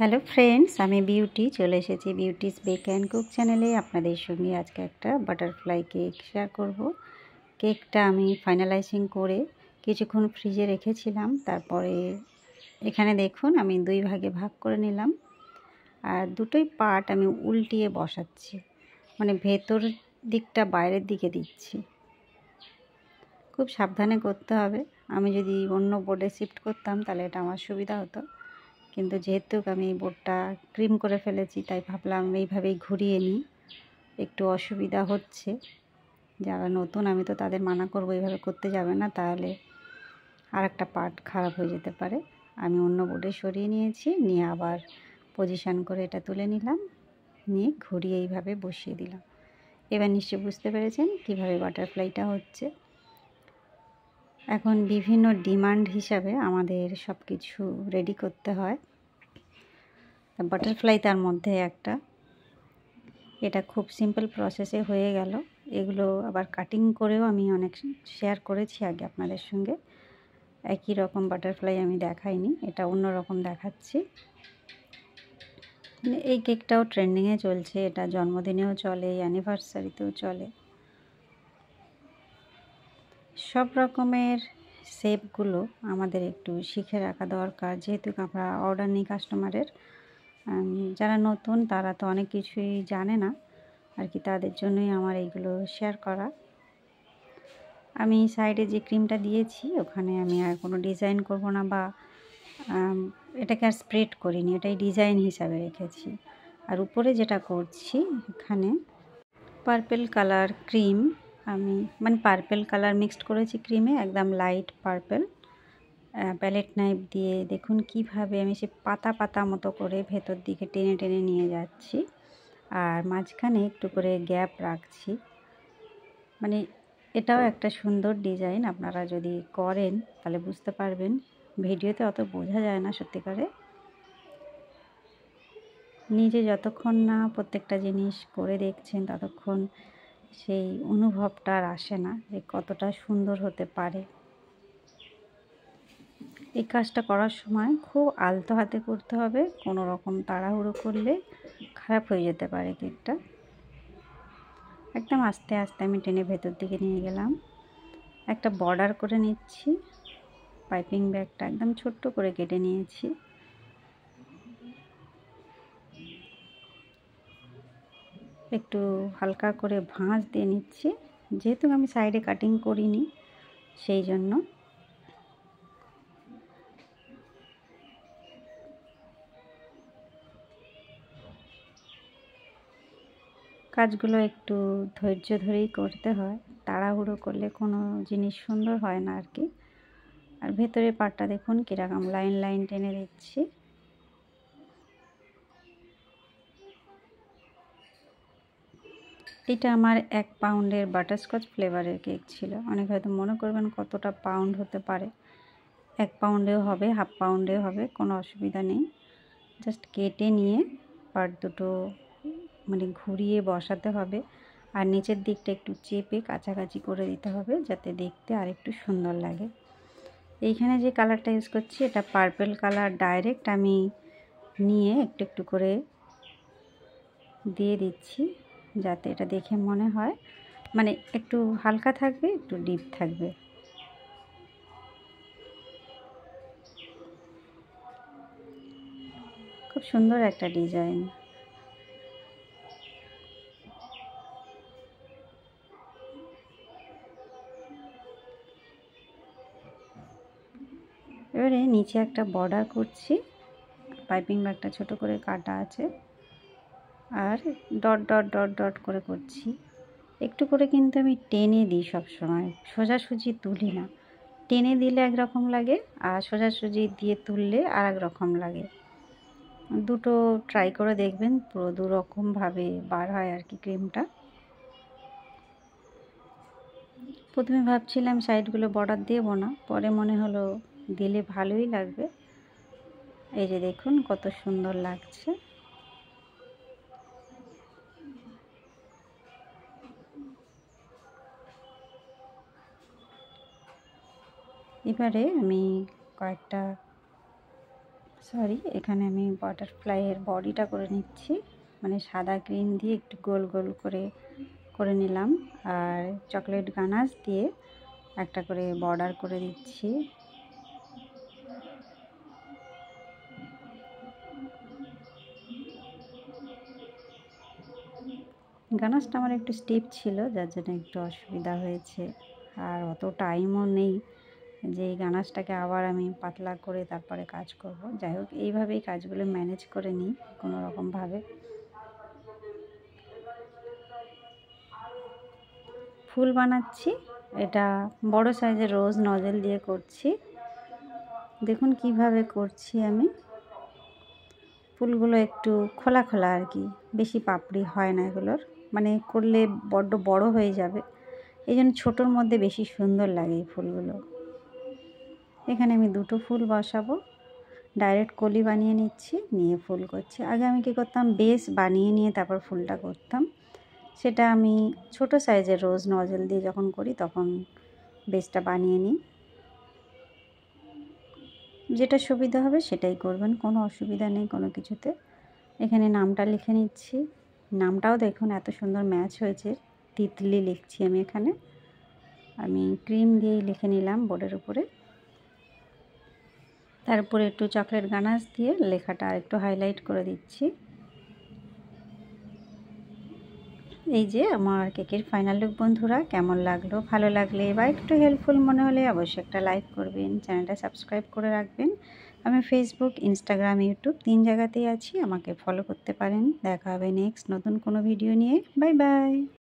Hello friends, আমি beauty চলে এসেছি বিউটিস বেক অ্যান্ড কুক চ্যানেলে। আপনাদের সঙ্গে আজকে একটা বাটারফ্লাই কেক শেয়ার করব। কেকটা আমি ফাইনালাইজিং করে কিছুক্ষণ ফ্রিজে রেখেছিলাম। তারপরে এখানে দেখুন আমি দুই ভাগে ভাগ করে নিলাম, আর দুটোই পার্ট আমি উল্টিয়ে বসাচ্ছি, মানে ভেতর দিকটা বাইরের দিকে দিচ্ছি। খুব সাবধানে করতে হবে। আমি যদি অন্য বোর্ডে শিফট করতাম তাহলে এটা আমার সুবিধা হতো, কিন্তু যেহেতু আমি বোর্ডটা ক্রিম করে ফেলেছি তাই ভাবলাম এইভাবেই ঘুরিয়ে নিই। একটু অসুবিধা হচ্ছে, যারা নতুন আমি তো তাদের মানা করবো এইভাবে করতে যাবে না, তাহলে আর একটা পার্ট খারাপ হয়ে যেতে পারে। আমি অন্য বোর্ডে সরিয়ে নিয়েছি, নিয়ে আবার পজিশান করে এটা তুলে নিলাম, নিয়ে ঘুরিয়ে এইভাবে বসিয়ে দিলাম। এবার নিশ্চয়ই বুঝতে পেরেছেন কীভাবে বাটারফ্লাইটা হচ্ছে। এখন বিভিন্ন ডিমান্ড হিসাবে আমাদের সব কিছু রেডি করতে হয়, বাটারফ্লাই তার মধ্যে একটা। এটা খুব সিম্পল প্রসেসে হয়ে গেল। এগুলো আবার কাটিং করেও আমি অনেক শেয়ার করেছি আগে আপনাদের সঙ্গে। একই রকম বাটারফ্লাই আমি দেখাইনি, এটা অন্য রকম দেখাচ্ছি। এই কেকটাও ট্রেন্ডিংয়ে চলছে, এটা জন্মদিনেও চলে, অ্যানিভার্সারিতেও চলে। সব রকমের শেপগুলো আমাদের একটু শিখে রাখা দরকার, যেহেতু আমরা অর্ডার নিই কাস্টমারের। যারা নতুন তারা তো অনেক কিছুই জানে না আর কি, তাদের জন্যই আমার এইগুলো শেয়ার করা। আমি সাইডে যে ক্রিমটা দিয়েছি ওখানে আমি আর কোনো ডিজাইন করব না, বা এটাকে আর স্প্রেড করিনি, এটাই ডিজাইন হিসাবে রেখেছি। আর উপরে যেটা করছি, এখানে পার্পেল কালার ক্রিম, আমি মানে পার্পেল কালার মিক্সড করেছি ক্রিমে, একদম লাইট পার্পেল। প্যালেট নাইফ দিয়ে দেখুন কিভাবে আমি সে পাতা পাতা মতো করে ভেতর দিকে টেনে টেনে নিয়ে যাচ্ছি, আর মাঝখানে একটু করে গ্যাপ রাখছি। মানে এটাও একটা সুন্দর ডিজাইন, আপনারা যদি করেন তাহলে বুঝতে পারবেন। ভিডিওতে অত বোঝা যায় না সত্যিকারে। নিজে যতক্ষণ না প্রত্যেকটা জিনিস করে দেখছেন ততক্ষণ সেই অনুভবটা আর আসে না যে কতটা সুন্দর হতে পারে। এই কাজটা করার সময় খুব আলতো হাতে করতে হবে, কোনো রকম তাড়াহুড়ো করলে খারাপ হয়ে যেতে পারে কেকটা। একদম আস্তে আস্তে আমি টেনে ভেতর দিকে নিয়ে গেলাম। একটা বর্ডার করে নিচ্ছি, পাইপিং ব্যাগটা একদম ছোট্ট করে কেটে নিয়েছি। একটু হালকা করে ভাঁজ দিয়ে নিচ্ছি, যেহেতু আমি সাইডে কাটিং করিনি সেই জন্য। কাজগুলো একটু ধৈর্য ধরেই করতে হয়, তাড়াহুড়ো করলে কোনো জিনিস সুন্দর হয় না আর কি। আর ভেতরের পাটটা দেখুন কীরকম লাইন লাইন টেনে দিচ্ছি। এটা আমার 1 পাউন্ডের বাটারস্কচ ফ্লেভারের কেক ছিল। অনেক হয়তো মনে করবেন কতটা পাউন্ড হতে পারে। 1 পাউন্ডেও হবে, হাফ পাউন্ডেও হবে, কোনো অসুবিধা নেই। জাস্ট কেটে নিয়ে পার্ট দুটো মানে ঘুরিয়ে বসাতে হবে, আর নিচের দিকটা একটু চেপে কাছাকাছি করে দিতে হবে যাতে দেখতে আর একটু সুন্দর লাগে। এইখানে যে কালারটা ইউজ করছি এটা পার্পেল কালার, ডাইরেক্ট আমি নিয়ে একটু একটু করে দিয়ে দিচ্ছি যাতে এটা দেখে মনে হয় মানে একটু হালকা থাকবে, একটু ডিপ থাকবে। খুব সুন্দর একটা ডিজাইন। এবারে নিচে একটা বর্ডার করছি, পাইপিং ব্যাগটা ছোট করে কাটা আছে, আর ডট ডট ডট ডট করে করছি। একটু করে কিন্তু আমি টেনে দিই সব সময়, সোজাসুজি তুলি না। টেনে দিলে একরকম লাগে, আর সোজাসুজি দিয়ে তুললে আর এক রকম লাগে। দুটো ট্রাই করে দেখবেন, পুরো দুরকমভাবে বার হয় আর কি ক্রিমটা। প্রথমে ভাবছিলাম সাইডগুলো বর্ডার দেব না, পরে মনে হলো দিলে ভালোই লাগবে। এই যে দেখুন কত সুন্দর লাগছে। এবারে আমি কয়েকটা সরি, এখানে আমি বাটারফ্লাইয়ের বডিটা করে নিচ্ছি, মানে সাদা ক্রিম দিয়ে একটু গোল গোল করে নিলাম, আর চকলেট গানাশ দিয়ে একটা করে বর্ডার করে দিচ্ছি। গানাশটা আমার একটু স্টিপ ছিল, যার জন্য একটু অসুবিধা হয়েছে, আর অত টাইমও নেই যে এই গানাশটাকে আবার আমি পাতলা করে তারপরে কাজ করব। যাই হোক, এইভাবেই কাজগুলো ম্যানেজ করে নিই কোনো রকমভাবে। ফুল বানাচ্ছি, এটা বড় সাইজের রোজ নজেল দিয়ে করছি। দেখুন কিভাবে করছি আমি। ফুলগুলো একটু খোলা খোলা আর কি, বেশি পাপড়ি হয় না এগুলোর, মানে করলে বড্ড বড় হয়ে যাবে, এই জন্য ছোটোর মধ্যে বেশি সুন্দর লাগে এই ফুলগুলো। এখানে আমি দুটো ফুল বসাবো, ডাইরেক্ট কলি বানিয়ে নিচ্ছি, নিয়ে ফুল করছি। আগে আমি কী করতাম, বেস বানিয়ে নিয়ে তারপর ফুলটা করতাম, সেটা আমি ছোট সাইজের রোজ নজেল দিয়ে যখন করি তখন বেসটা বানিয়ে নিই। যেটা সুবিধা হবে সেটাই করবেন, কোনো অসুবিধা নেই কোনো কিছুতে। এখানে নামটা লিখে নিচ্ছি, নামটাও দেখুন এত সুন্দর ম্যাচ হয়েছে, তিতলি লিখছি আমি এখানে। আমি ক্রিম দিয়েই লিখে নিলাম বোর্ডের উপরে, তারপরে একটু চকলেট গানাশ দিয়ে লেখাটা একটু হাইলাইট করে দিচ্ছি। এই যে আমার কেকের ফাইনাল লুক বন্ধুরা, কেমন লাগলো? ভালো লাগলে বা একটু হেল্পফুল মনে হলে অবশ্যই একটা লাইক করবেন, চ্যানেলটা সাবস্ক্রাইব করে রাখবেন। আমি ফেসবুক, ইনস্টাগ্রাম, ইউটিউব 3 জায়গাতেই আছি, আমাকে ফলো করতে পারেন। দেখা হবে নেক্সট নতুন কোনো ভিডিও নিয়ে। Bye bye.